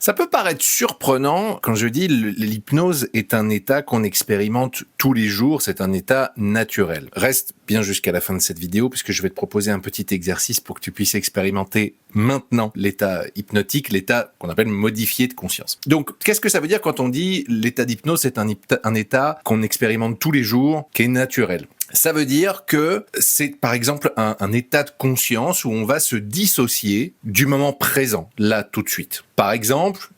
Ça peut paraître surprenant quand je dis l'hypnose est un état qu'on expérimente tous les jours, c'est un état naturel. Reste bien jusqu'à la fin de cette vidéo puisque je vais te proposer un petit exercice pour que tu puisses expérimenter maintenant l'état hypnotique, l'état qu'on appelle modifié de conscience. Donc, qu'est-ce que ça veut dire quand on dit l'état d'hypnose, c'est un état qu'on expérimente tous les jours, qui est naturel? Ça veut dire que c'est par exemple un état de conscience où on va se dissocier du moment présent, là tout de suite. Par exemple,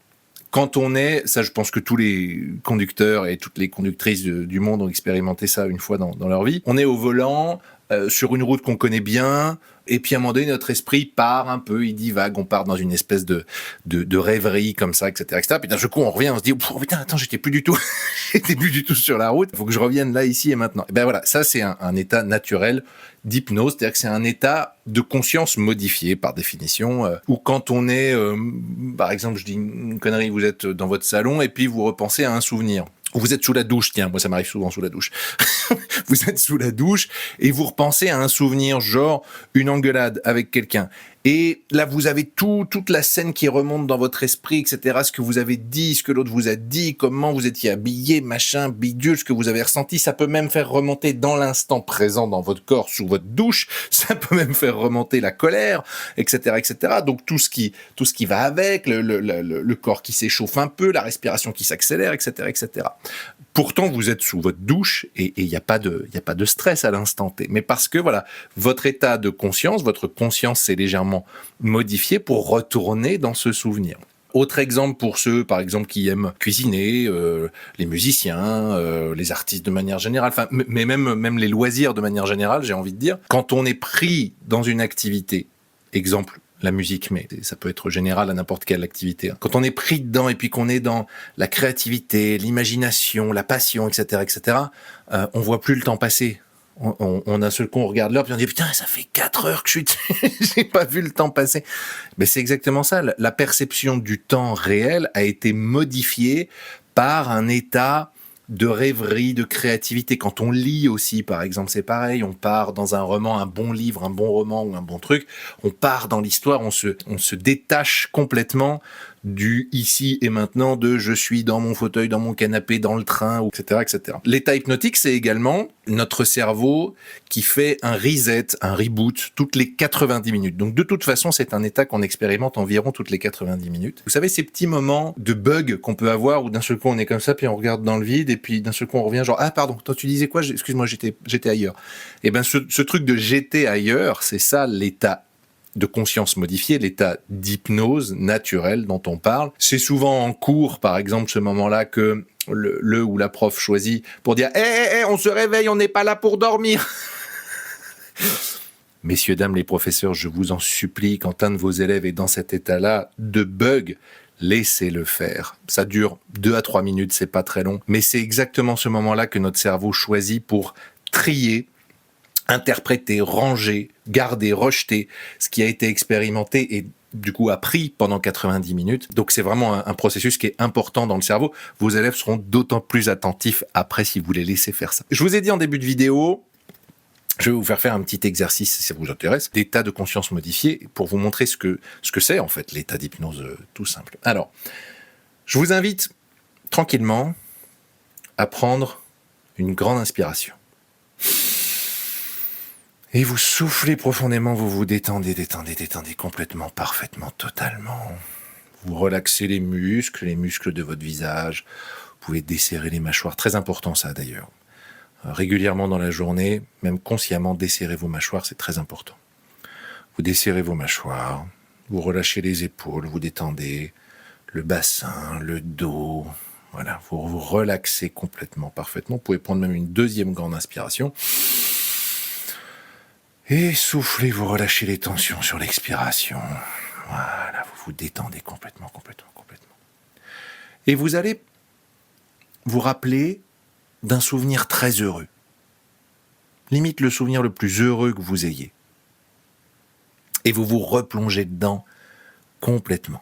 quand on est, ça je pense que tous les conducteurs et toutes les conductrices du monde ont expérimenté ça une fois dans leur vie, on est au volant, sur une route qu'on connaît bien, et puis à un moment donné, notre esprit part un peu, il divague, on part dans une espèce de rêverie comme ça, etc., etc. Puis d'un seul coup, on revient, on se dit, oh putain, attends, j'étais plus du tout sur la route, il faut que je revienne là, ici et maintenant. Et ben voilà, ça c'est un état naturel d'hypnose, c'est-à-dire que c'est un état de conscience modifié par définition, où quand on est, par exemple, je dis une connerie, vous êtes dans votre salon et puis vous repensez à un souvenir. Vous êtes sous la douche, tiens, moi ça m'arrive souvent sous la douche. Vous êtes sous la douche et vous repensez à un souvenir, genre une engueulade avec quelqu'un. Et là, vous avez toute la scène qui remonte dans votre esprit, etc. Ce que vous avez dit, ce que l'autre vous a dit, comment vous étiez habillé, machin, bidule, ce que vous avez ressenti. Ça peut même faire remonter dans l'instant présent dans votre corps, sous votre douche. Ça peut même faire remonter la colère, etc., etc. Donc tout ce qui va avec, le corps qui s'échauffe un peu, la respiration qui s'accélère, etc., etc. Pourtant, vous êtes sous votre douche et il n'y a pas de stress à l'instant T. Mais parce que voilà, votre état de conscience, votre conscience s'est légèrement modifié pour retourner dans ce souvenir. Autre exemple pour ceux, par exemple, qui aiment cuisiner, les musiciens, les artistes de manière générale, enfin, mais même les loisirs de manière générale, j'ai envie de dire. Quand on est pris dans une activité, exemple, la musique, mais ça peut être général à n'importe quelle activité. Quand on est pris dedans et puis qu'on est dans la créativité, l'imagination, la passion, etc., etc., on voit plus le temps passer. On a seul coup, on regarde l'heure, puis on dit putain, ça fait 4 heures que je suis dessus, j'ai pas vu le temps passer. Mais c'est exactement ça. La perception du temps réel a été modifiée par un état de rêverie, de créativité. Quand on lit aussi, par exemple, c'est pareil. On part dans un roman, un bon livre, un bon roman ou un bon truc. On part dans l'histoire, on se détache complètement du ici et maintenant, de je suis dans mon fauteuil, dans mon canapé, dans le train, etc., etc. L'état hypnotique, c'est également notre cerveau qui fait un reset, un reboot toutes les 90 minutes. Donc de toute façon, c'est un état qu'on expérimente environ toutes les 90 minutes. Vous savez, ces petits moments de bug qu'on peut avoir où d'un seul coup on est comme ça, puis on regarde dans le vide, et puis d'un seul coup on revient genre ah pardon, toi tu disais quoi? Excuse-moi, j'étais ailleurs. Et ben ce truc de j'étais ailleurs, c'est ça l'état de conscience modifiée, l'état d'hypnose naturelle dont on parle. C'est souvent en cours, par exemple, ce moment-là que le ou la prof choisit pour dire on se réveille, on n'est pas là pour dormir. Messieurs, dames, les professeurs, je vous en supplie, quand un de vos élèves est dans cet état-là de bug, laissez-le faire. Ça dure 2 à 3 minutes, c'est pas très long, mais c'est exactement ce moment-là que notre cerveau choisit pour trier, interpréter, ranger, garder, rejeter ce qui a été expérimenté et du coup appris pendant 90 minutes. Donc c'est vraiment un processus qui est important dans le cerveau. Vos élèves seront d'autant plus attentifs après si vous les laissez faire ça. Je vous ai dit en début de vidéo, je vais vous faire un petit exercice si ça vous intéresse, d'état de conscience modifié pour vous montrer ce que c'est en fait l'état d'hypnose tout simple. Alors, je vous invite tranquillement à prendre une grande inspiration. Et vous soufflez profondément, vous vous détendez complètement, parfaitement, totalement. Vous relaxez les muscles de votre visage. Vous pouvez desserrer les mâchoires, très important ça d'ailleurs. Régulièrement dans la journée, même consciemment, desserrez vos mâchoires, c'est très important. Vous desserrez vos mâchoires, vous relâchez les épaules, vous détendez le bassin, le dos. Voilà, vous vous relaxez complètement, parfaitement. Vous pouvez prendre même une deuxième grande inspiration. Et soufflez, vous relâchez les tensions sur l'expiration. Voilà, vous vous détendez complètement. Et vous allez vous rappeler d'un souvenir très heureux. Limite le souvenir le plus heureux que vous ayez. Et vous vous replongez dedans complètement.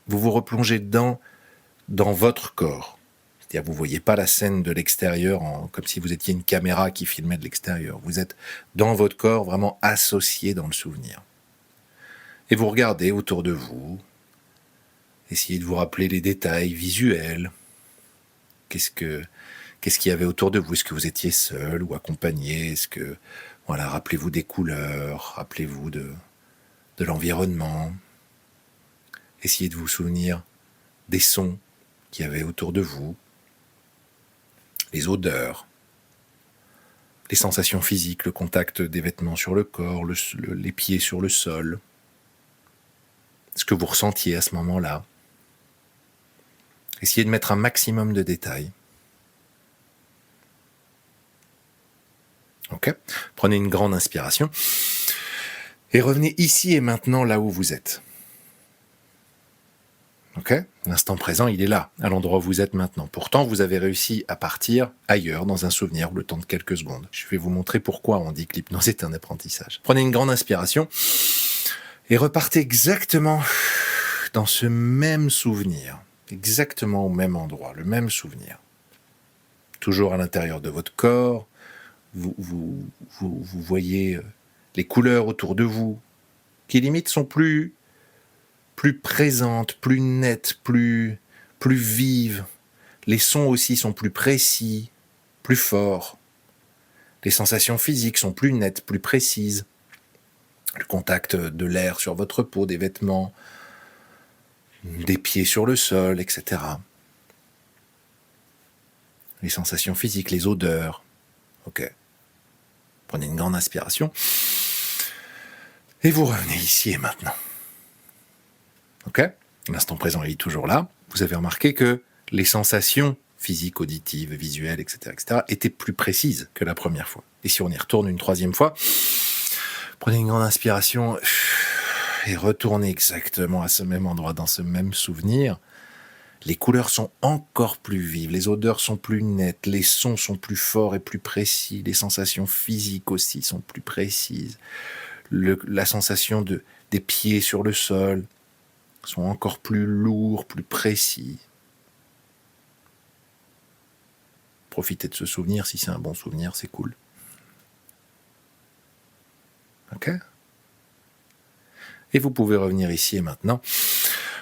Vous vous replongez dedans dans votre corps. C'est-à-dire, vous ne voyez pas la scène de l'extérieur comme si vous étiez une caméra qui filmait de l'extérieur. Vous êtes dans votre corps, vraiment associé dans le souvenir. Et vous regardez autour de vous. Essayez de vous rappeler les détails visuels. Qu'est-ce qu'il y avait autour de vous? Est-ce que vous étiez seul ou accompagné? Rappelez-vous des couleurs, rappelez-vous de l'environnement. Essayez de vous souvenir des sons qu'il y avait autour de vous, les odeurs, les sensations physiques, le contact des vêtements sur le corps, les pieds sur le sol, ce que vous ressentiez à ce moment-là. Essayez de mettre un maximum de détails. Ok ? Prenez une grande inspiration et revenez ici et maintenant là où vous êtes. Ok ? L'instant présent, il est là, à l'endroit où vous êtes maintenant. Pourtant, vous avez réussi à partir ailleurs, dans un souvenir, le temps de quelques secondes. Je vais vous montrer pourquoi on dit que l'hypnose est un apprentissage. Prenez une grande inspiration et repartez exactement dans ce même souvenir, exactement au même endroit, le même souvenir. Toujours à l'intérieur de votre corps, vous voyez les couleurs autour de vous, qui limite sont plus présentes, plus nettes, plus vives. Les sons aussi sont plus précis, plus forts. Les sensations physiques sont plus nettes, plus précises. Le contact de l'air sur votre peau, des vêtements, des pieds sur le sol, etc. Les sensations physiques, les odeurs. Ok. Prenez une grande inspiration. Et vous revenez ici et maintenant. Ok ? L'instant présent est toujours là. Vous avez remarqué que les sensations physiques, auditives, visuelles, etc., étaient plus précises que la première fois. Et si on y retourne une troisième fois, prenez une grande inspiration et retournez exactement à ce même endroit, dans ce même souvenir. Les couleurs sont encore plus vives, les odeurs sont plus nettes, les sons sont plus forts et plus précis, les sensations physiques aussi sont plus précises. La sensation des pieds sur le sol sont encore plus lourds, plus précis. Profitez de ce souvenir, si c'est un bon souvenir, c'est cool. Ok ? Et vous pouvez revenir ici et maintenant,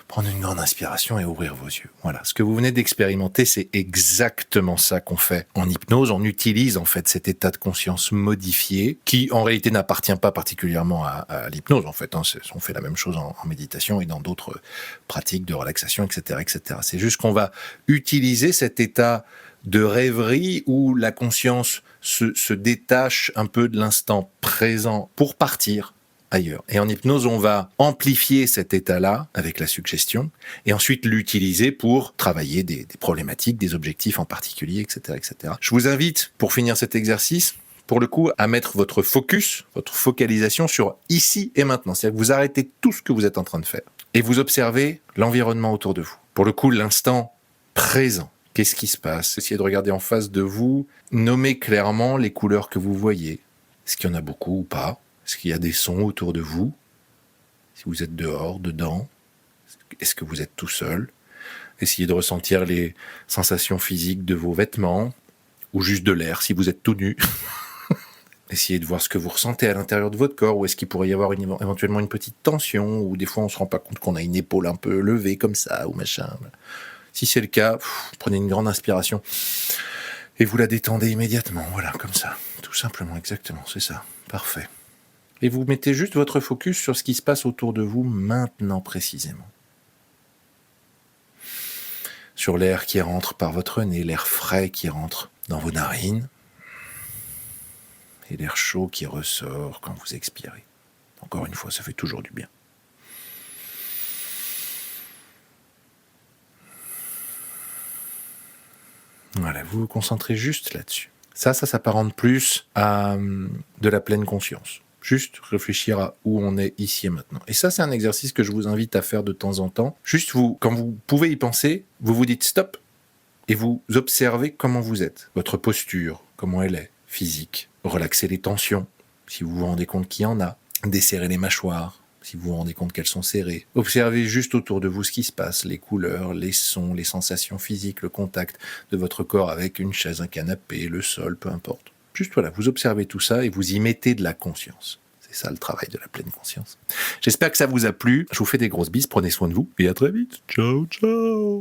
prendre une grande inspiration et ouvrir vos yeux. Voilà, ce que vous venez d'expérimenter, c'est exactement ça qu'on fait en hypnose. On utilise en fait cet état de conscience modifié, qui en réalité n'appartient pas particulièrement à l'hypnose. En fait, on fait la même chose en méditation et dans d'autres pratiques de relaxation, etc., etc. C'est juste qu'on va utiliser cet état de rêverie où la conscience se détache un peu de l'instant présent pour partir ailleurs. Et en hypnose, on va amplifier cet état-là avec la suggestion et ensuite l'utiliser pour travailler des problématiques, des objectifs en particulier, etc., etc. Je vous invite, pour finir cet exercice, pour le coup, à mettre votre focus, votre focalisation sur ici et maintenant. C'est-à-dire que vous arrêtez tout ce que vous êtes en train de faire et vous observez l'environnement autour de vous. Pour le coup, l'instant présent. Qu'est-ce qui se passe ? Essayez de regarder en face de vous, nommez clairement les couleurs que vous voyez. Est-ce qu'il y en a beaucoup ou pas ? Est-ce qu'il y a des sons autour de vous ? Si vous êtes dehors, dedans ? Est-ce que vous êtes tout seul ? Essayez de ressentir les sensations physiques de vos vêtements, ou juste de l'air si vous êtes tout nu. Essayez de voir ce que vous ressentez à l'intérieur de votre corps, ou est-ce qu'il pourrait y avoir éventuellement une petite tension, ou des fois on ne se rend pas compte qu'on a une épaule un peu levée comme ça, ou machin. Si c'est le cas, prenez une grande inspiration et vous la détendez immédiatement, voilà, comme ça. Tout simplement, exactement, c'est ça. Parfait. Et vous mettez juste votre focus sur ce qui se passe autour de vous maintenant précisément. Sur l'air qui rentre par votre nez, l'air frais qui rentre dans vos narines et l'air chaud qui ressort quand vous expirez. Encore une fois, ça fait toujours du bien. Voilà, vous vous concentrez juste là-dessus. Ça s'apparente plus à de la pleine conscience. Juste réfléchir à où on est ici et maintenant. Et ça, c'est un exercice que je vous invite à faire de temps en temps. Juste, quand vous pouvez y penser, vous vous dites stop et vous observez comment vous êtes. Votre posture, comment elle est, physique. Relaxez les tensions, si vous vous rendez compte qu'il y en a. Desserrez les mâchoires, si vous vous rendez compte qu'elles sont serrées. Observez juste autour de vous ce qui se passe, les couleurs, les sons, les sensations physiques, le contact de votre corps avec une chaise, un canapé, le sol, peu importe. Juste voilà, vous observez tout ça et vous y mettez de la conscience. C'est ça le travail de la pleine conscience. J'espère que ça vous a plu. Je vous fais des grosses bises, prenez soin de vous et à très vite. Ciao, ciao.